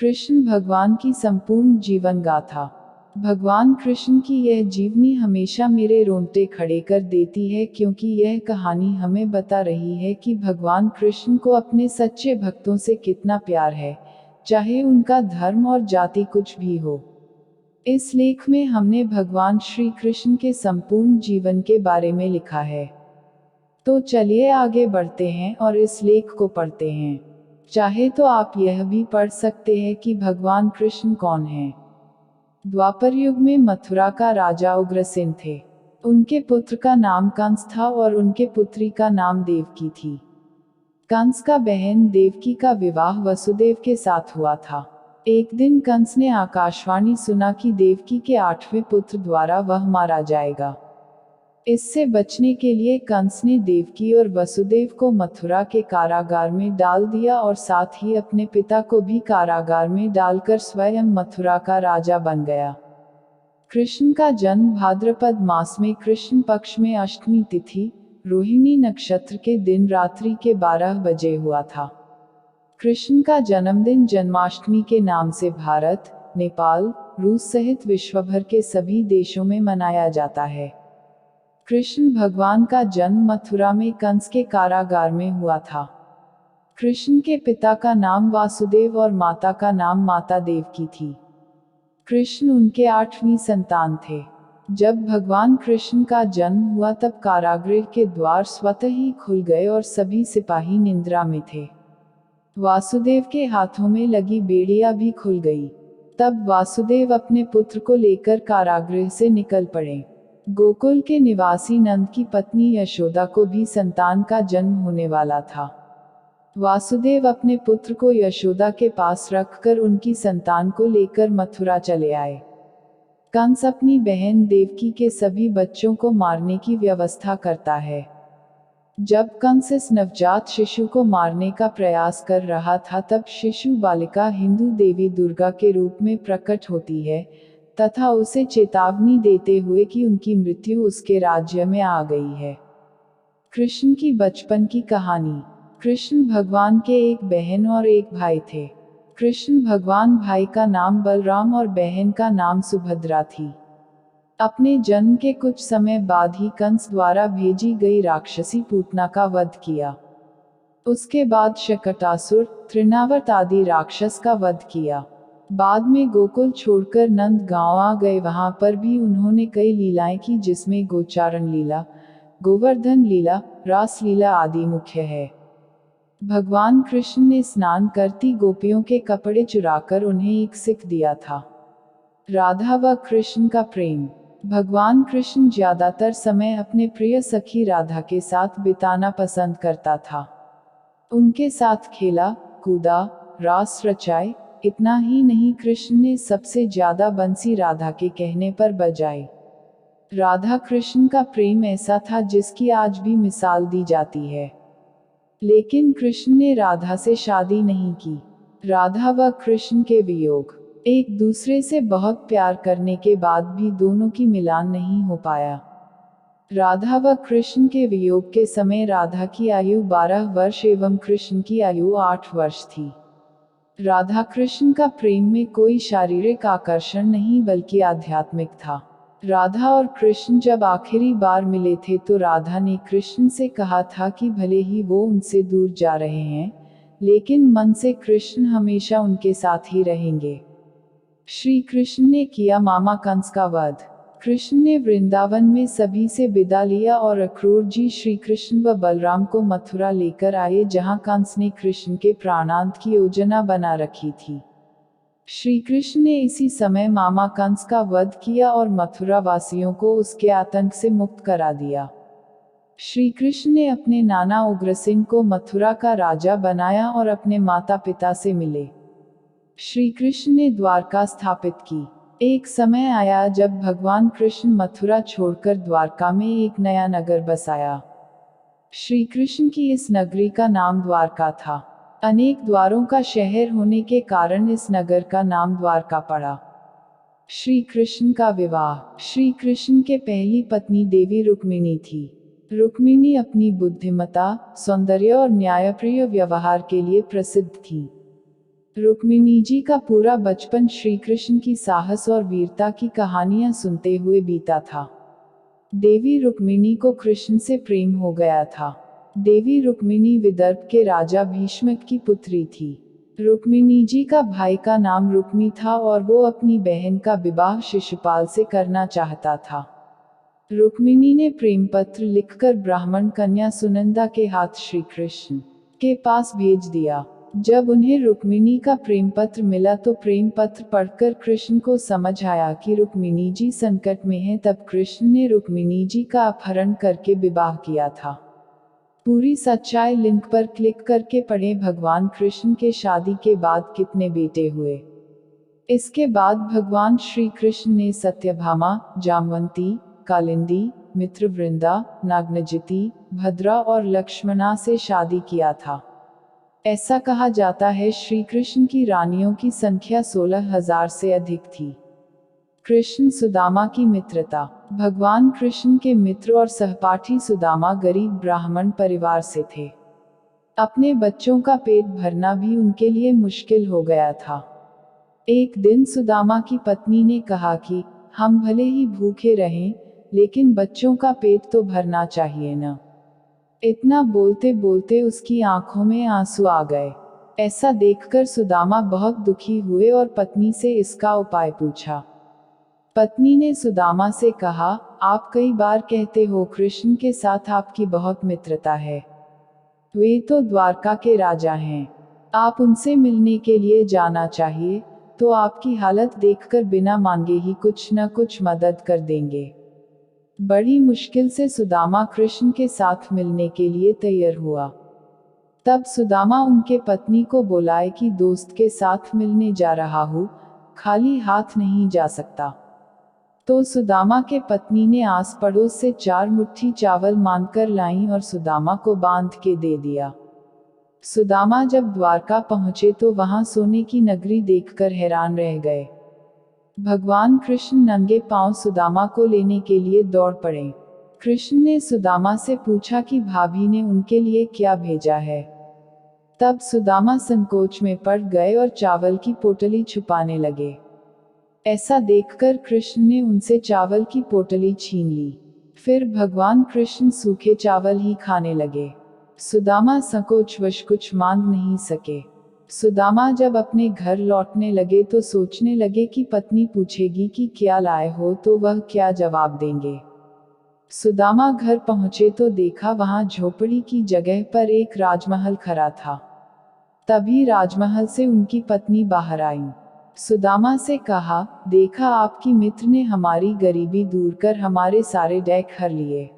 कृष्ण भगवान की संपूर्ण जीवन गाथा। भगवान कृष्ण की यह जीवनी हमेशा मेरे रोंगटे खड़े कर देती है, क्योंकि यह कहानी हमें बता रही है कि भगवान कृष्ण को अपने सच्चे भक्तों से कितना प्यार है, चाहे उनका धर्म और जाति कुछ भी हो। इस लेख में हमने भगवान श्री कृष्ण के संपूर्ण जीवन के बारे में लिखा है। तो चलिए आगे बढ़ते हैं और इस लेख को पढ़ते हैं। चाहे तो आप यह भी पढ़ सकते हैं कि भगवान कृष्ण कौन हैं। द्वापर युग में मथुरा का राजा उग्रसेन थे। उनके पुत्र का नाम कंस था और उनके पुत्री का नाम देवकी थी। कंस का बहन देवकी का विवाह वसुदेव के साथ हुआ था। एक दिन कंस ने आकाशवाणी सुना कि देवकी के 8वें पुत्र द्वारा वह मारा जाएगा। इससे बचने के लिए कंस ने देवकी और वसुदेव को मथुरा के कारागार में डाल दिया और साथ ही अपने पिता को भी कारागार में डालकर स्वयं मथुरा का राजा बन गया। कृष्ण का जन्म भाद्रपद मास में कृष्ण पक्ष में अष्टमी तिथि रोहिणी नक्षत्र के दिन रात्रि के 12 बजे हुआ था। कृष्ण का जन्मदिन जन्माष्टमी के नाम से भारत, नेपाल, रूस सहित विश्वभर के सभी देशों में मनाया जाता है। कृष्ण भगवान का जन्म मथुरा में कंस के कारागार में हुआ था। कृष्ण के पिता का नाम वासुदेव और माता का नाम माता देवकी थी। कृष्ण उनके 8वीं संतान थे। जब भगवान कृष्ण का जन्म हुआ तब कारागृह के द्वार स्वतः ही खुल गए और सभी सिपाही निद्रा में थे। वासुदेव के हाथों में लगी बेड़ियां भी खुल गई। तब वासुदेव अपने पुत्र को लेकर कारागृह से निकल पड़े। गोकुल के निवासी नंद की पत्नी यशोदा को भी संतान का जन्म होने वाला था। वासुदेव अपने पुत्र को यशोदा के पास रखकर उनकी संतान को लेकर मथुरा चले आए। कंस अपनी बहन देवकी के सभी बच्चों को मारने की व्यवस्था करता है। जब कंस इस नवजात शिशु को मारने का प्रयास कर रहा था तब शिशु बालिका हिंदू देवी दुर्गा के रूप में प्रकट होती है तथा उसे चेतावनी देते हुए कि उनकी मृत्यु उसके राज्य में आ गई है। कृष्ण की बचपन की कहानी। कृष्ण भगवान के एक बहन और एक भाई थे। कृष्ण भगवान भाई का नाम बलराम और बहन का नाम सुभद्रा थी। अपने जन्म के कुछ समय बाद ही कंस द्वारा भेजी गई राक्षसी पूतना का वध किया। उसके बाद शकटासुर, तृणावर्त आदि राक्षस का वध किया। बाद में गोकुल छोड़कर नंद गांव आ गए। वहां पर भी उन्होंने कई लीलाएं की, जिसमें गोचारण लीला, गोवर्धन लीला, रास लीला आदि मुख्य है। भगवान कृष्ण ने स्नान करती गोपियों के कपड़े चुराकर उन्हें एक सिख दिया था। राधा व कृष्ण का प्रेम। भगवान कृष्ण ज्यादातर समय अपने प्रिय सखी राधा के साथ बिताना पसंद करता था। उनके साथ खेला, कूदा, रास रचाए। इतना ही नहीं, कृष्ण ने सबसे ज्यादा बंसी राधा के कहने पर बजाई। राधा कृष्ण का प्रेम ऐसा था जिसकी आज भी मिसाल दी जाती है। लेकिन कृष्ण ने राधा से शादी नहीं की। राधा व कृष्ण के वियोग। एक दूसरे से बहुत प्यार करने के बाद भी दोनों की मिलान नहीं हो पाया। राधा व कृष्ण के वियोग के समय राधा की आयु 12 वर्ष एवं कृष्ण की आयु 8 वर्ष थी। राधा कृष्ण का प्रेम में कोई शारीरिक आकर्षण नहीं बल्कि आध्यात्मिक था। राधा और कृष्ण जब आखिरी बार मिले थे तो राधा ने कृष्ण से कहा था कि भले ही वो उनसे दूर जा रहे हैं, लेकिन मन से कृष्ण हमेशा उनके साथ ही रहेंगे। श्री कृष्ण ने किया मामा कंस का वध। कृष्ण ने वृंदावन में सभी से विदा लिया और अक्रूर जी श्री कृष्ण व बलराम को मथुरा लेकर आए, जहां कंस ने कृष्ण के प्राणांत की योजना बना रखी थी। श्री कृष्ण ने इसी समय मामा कंस का वध किया और मथुरा वासियों को उसके आतंक से मुक्त करा दिया। श्री कृष्ण ने अपने नाना उग्रसेन को मथुरा का राजा बनाया और अपने माता पिता से मिले। श्री कृष्ण ने द्वारका स्थापित की। एक समय आया जब भगवान कृष्ण मथुरा छोड़कर द्वारका में एक नया नगर बसाया। श्री कृष्ण की इस नगरी का नाम द्वारका था। अनेक द्वारों का शहर होने के कारण इस नगर का नाम द्वारका पड़ा। श्री कृष्ण का विवाह। श्री कृष्ण के पहली पत्नी देवी रुक्मिणी थी। रुक्मिणी अपनी बुद्धिमता, सौंदर्य और न्यायप्रिय व्यवहार के लिए प्रसिद्ध थी। रुक्मिणी जी का पूरा बचपन श्री कृष्ण की साहस और वीरता की कहानियां सुनते हुए बीता था। देवी रुक्मिणी को कृष्ण से प्रेम हो गया था। देवी रुक्मिणी विदर्भ के राजा भीष्मक की पुत्री थी। रुक्मिणी जी का भाई का नाम रुक्मी था और वो अपनी बहन का विवाह शिशुपाल से करना चाहता था। रुक्मिणी ने प्रेम पत्र लिखकर ब्राह्मण कन्या सुनंदा के हाथ श्री कृष्ण के पास भेज दिया। जब उन्हें रुक्मिणी का प्रेम पत्र मिला तो प्रेम पत्र पढ़कर कृष्ण को समझ आया कि रुक्मिणी जी संकट में हैं। तब कृष्ण ने रुक्मिणी जी का अपहरण करके विवाह किया था। पूरी सच्चाई लिंक पर क्लिक करके पढ़ें। भगवान कृष्ण के शादी के बाद कितने बेटे हुए? इसके बाद भगवान श्री कृष्ण ने सत्यभामा, जामवंती, कालिंदी, मित्रवृंदा, नागनजिती, भद्रा और लक्ष्मणा से शादी किया था। ऐसा कहा जाता है श्री कृष्ण की रानियों की संख्या 16,000 से अधिक थी। कृष्ण सुदामा की मित्रता। भगवान कृष्ण के मित्र और सहपाठी सुदामा गरीब ब्राह्मण परिवार से थे। अपने बच्चों का पेट भरना भी उनके लिए मुश्किल हो गया था। एक दिन सुदामा की पत्नी ने कहा कि हम भले ही भूखे रहें, लेकिन बच्चों का पेट तो भरना चाहिए न। इतना बोलते बोलते उसकी आंखों में आंसू आ गए। ऐसा देखकर सुदामा बहुत दुखी हुए और पत्नी से इसका उपाय पूछा। पत्नी ने सुदामा से कहा, आप कई बार कहते हो कृष्ण के साथ आपकी बहुत मित्रता है। वे तो द्वारका के राजा हैं। आप उनसे मिलने के लिए जाना चाहिए, तो आपकी हालत देखकर बिना मांगे ही कुछ न कुछ मदद कर देंगे। बड़ी मुश्किल से सुदामा कृष्ण के साथ मिलने के लिए तैयार हुआ। तब सुदामा उनके पत्नी को बुलाए कि दोस्त के साथ मिलने जा रहा हूँ, खाली हाथ नहीं जा सकता। तो सुदामा के पत्नी ने आस पड़ोस से 4 मुट्ठी चावल मांगकर लाई और सुदामा को बांध के दे दिया। सुदामा जब द्वारका पहुँचे तो वहां सोने की नगरी देखकर हैरान रह गए। भगवान कृष्ण नंगे पांव सुदामा को लेने के लिए दौड़ पड़े। कृष्ण ने सुदामा से पूछा कि भाभी ने उनके लिए क्या भेजा है। तब सुदामा संकोच में पड़ गए और चावल की पोटली छुपाने लगे। ऐसा देखकर कृष्ण ने उनसे चावल की पोटली छीन ली। फिर भगवान कृष्ण सूखे चावल ही खाने लगे। सुदामा संकोचवश कुछ मांग नहीं सके। सुदामा जब अपने घर लौटने लगे तो सोचने लगे कि पत्नी पूछेगी कि क्या लाए हो तो वह क्या जवाब देंगे। सुदामा घर पहुंचे तो देखा वहां झोपड़ी की जगह पर एक राजमहल खड़ा था। तभी राजमहल से उनकी पत्नी बाहर आई। सुदामा से कहा, देखा आपकी मित्र ने हमारी गरीबी दूर कर हमारे सारे डैक हर लिए।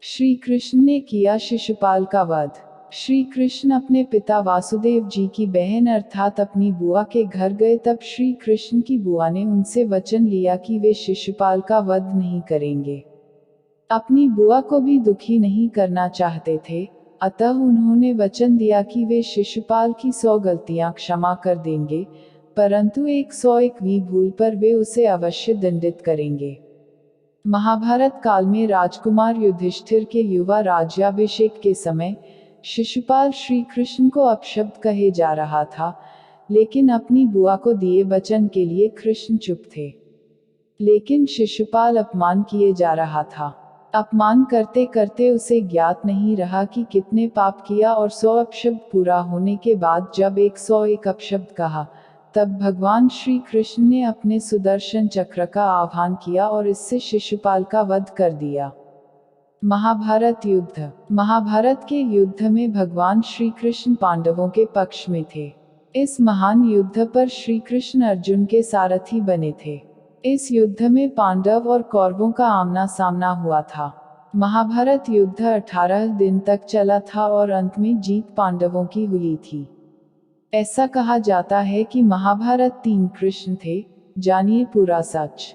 श्री कृष्ण ने किया शिशुपाल का वध। श्री कृष्ण अपने पिता वासुदेव जी की बहन अर्थात अपनी बुआ के घर गए। तब श्री कृष्ण की बुआ ने उनसे वचन लिया कि वे शिशुपाल का वध नहीं करेंगे। अपनी बुआ को भी दुखी नहीं करना चाहते थे, अतः उन्होंने वचन दिया कि वे शिशुपाल की 100 गलतियां क्षमा कर देंगे, परंतु 101वीं भूल पर वे उसे अवश्य दंडित करेंगे। महाभारत काल में राजकुमार युधिष्ठिर के युवा राज्याभिषेक के समय शिशुपाल श्री कृष्ण को अपशब्द कहे जा रहा था, लेकिन अपनी बुआ को दिए वचन के लिए कृष्ण चुप थे। लेकिन शिशुपाल अपमान किए जा रहा था। अपमान करते करते उसे ज्ञात नहीं रहा कि कितने पाप किया और 100 अपशब्द पूरा होने के बाद जब 101 अपशब्द कहा, तब भगवान श्री कृष्ण ने अपने सुदर्शन चक्र का आह्वान किया और इससे शिशुपाल का वध कर दिया। महाभारत युद्ध। महाभारत के युद्ध में भगवान श्री कृष्ण पांडवों के पक्ष में थे। इस महान युद्ध पर श्री कृष्ण अर्जुन के सारथी बने थे। इस युद्ध में पांडव और कौरवों का आमना सामना हुआ था। महाभारत युद्ध 18 दिन तक चला था और अंत में जीत पांडवों की हुई थी। ऐसा कहा जाता है कि महाभारत 3 कृष्ण थे, जानिए पूरा सच।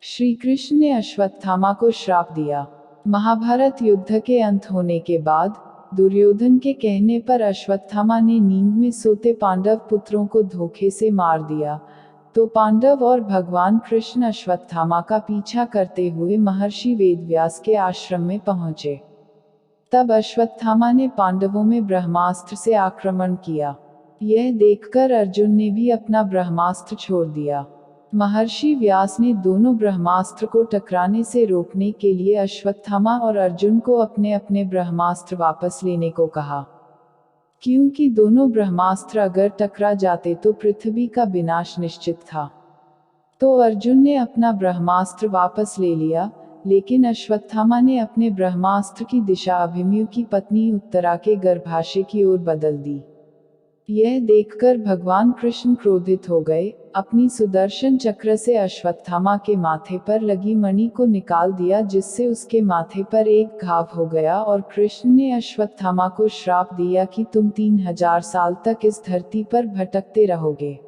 श्री कृष्ण ने अश्वत्थामा को श्राप दिया। महाभारत युद्ध के अंत होने के बाद दुर्योधन के कहने पर अश्वत्थामा ने नींद में सोते पांडव पुत्रों को धोखे से मार दिया, तो पांडव और भगवान कृष्ण अश्वत्थामा का पीछा करते हुए महर्षि वेदव्यास के आश्रम में पहुंचे। तब अश्वत्थामा ने पांडवों में ब्रह्मास्त्र से आक्रमण किया। यह देखकर अर्जुन ने भी अपना ब्रह्मास्त्र छोड़ दिया। महर्षि व्यास ने दोनों ब्रह्मास्त्र को टकराने से रोकने के लिए अश्वत्थामा और अर्जुन को अपने अपने ब्रह्मास्त्र वापस लेने को कहा, क्योंकि दोनों ब्रह्मास्त्र अगर टकरा जाते तो पृथ्वी का विनाश निश्चित था। तो अर्जुन ने अपना ब्रह्मास्त्र वापस ले लिया, लेकिन अश्वत्थामा ने अपने ब्रह्मास्त्र की दिशा अभिमन्यु की पत्नी उत्तरा के गर्भाशय की ओर बदल दी। यह देखकर भगवान कृष्ण क्रोधित हो गए, अपनी सुदर्शन चक्र से अश्वत्थामा के माथे पर लगी मणि को निकाल दिया, जिससे उसके माथे पर एक घाव हो गया, और कृष्ण ने अश्वत्थामा को श्राप दिया कि तुम 3000 साल तक इस धरती पर भटकते रहोगे।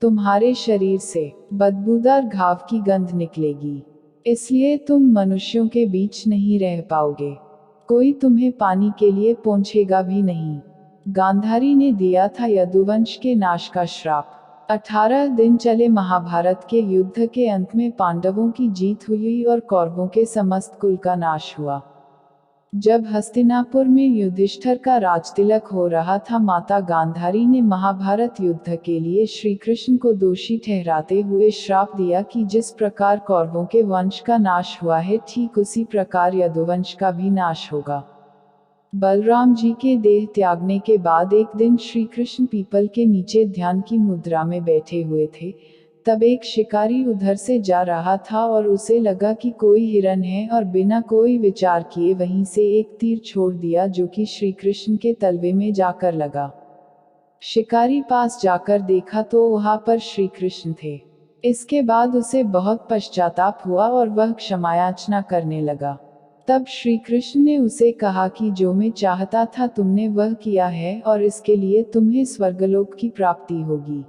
तुम्हारे शरीर से बदबूदार घाव की गंध निकलेगी, इसलिए तुम मनुष्यों के बीच नहीं रह पाओगे। कोई तुम्हें पानी के लिए पहुंचेगा भी नहीं। गांधारी ने दिया था यदुवंश के नाश का श्राप। 18 दिन चले महाभारत के युद्ध के अंत में पांडवों की जीत हुई और कौरवों के समस्त कुल का नाश हुआ। जब हस्तिनापुर में युधिष्ठिर का राजतिलक हो रहा था, माता गांधारी ने महाभारत युद्ध के लिए श्री कृष्ण को दोषी ठहराते हुए श्राप दिया कि जिस प्रकार कौरवों के वंश का नाश हुआ है, ठीक उसी प्रकार यदुवंश का भी नाश होगा। बलराम जी के देह त्यागने के बाद एक दिन श्री कृष्ण पीपल के नीचे ध्यान की मुद्रा में बैठे हुए थे। तब एक शिकारी उधर से जा रहा था और उसे लगा कि कोई हिरन है, और बिना कोई विचार किए वहीं से एक तीर छोड़ दिया, जो कि श्री कृष्ण के तलवे में जाकर लगा। शिकारी पास जाकर देखा तो वहां पर श्री कृष्ण थे। इसके बाद उसे बहुत पश्चाताप हुआ और वह क्षमायाचना करने लगा। तब श्री कृष्ण ने उसे कहा कि जो मैं चाहता था तुमने वह किया है, और इसके लिए तुम्हें स्वर्गलोक की प्राप्ति होगी।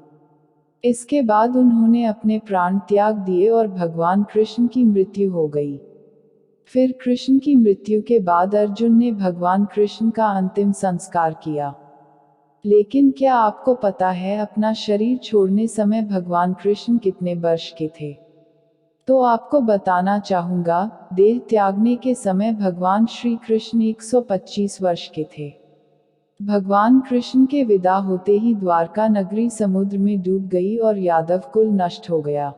इसके बाद उन्होंने अपने प्राण त्याग दिए और भगवान कृष्ण की मृत्यु हो गई। फिर कृष्ण की मृत्यु के बाद अर्जुन ने भगवान कृष्ण का अंतिम संस्कार किया। लेकिन क्या आपको पता है अपना शरीर छोड़ने समय भगवान कृष्ण कितने वर्ष के थे? तो आपको बताना चाहूंगा, देह त्यागने के समय भगवान श्री कृष्ण 125 वर्ष के थे। भगवान कृष्ण के विदा होते ही द्वारका नगरी समुद्र में डूब गई और यादव कुल नष्ट हो गया।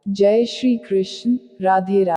जय श्री कृष्ण। राधे राधे।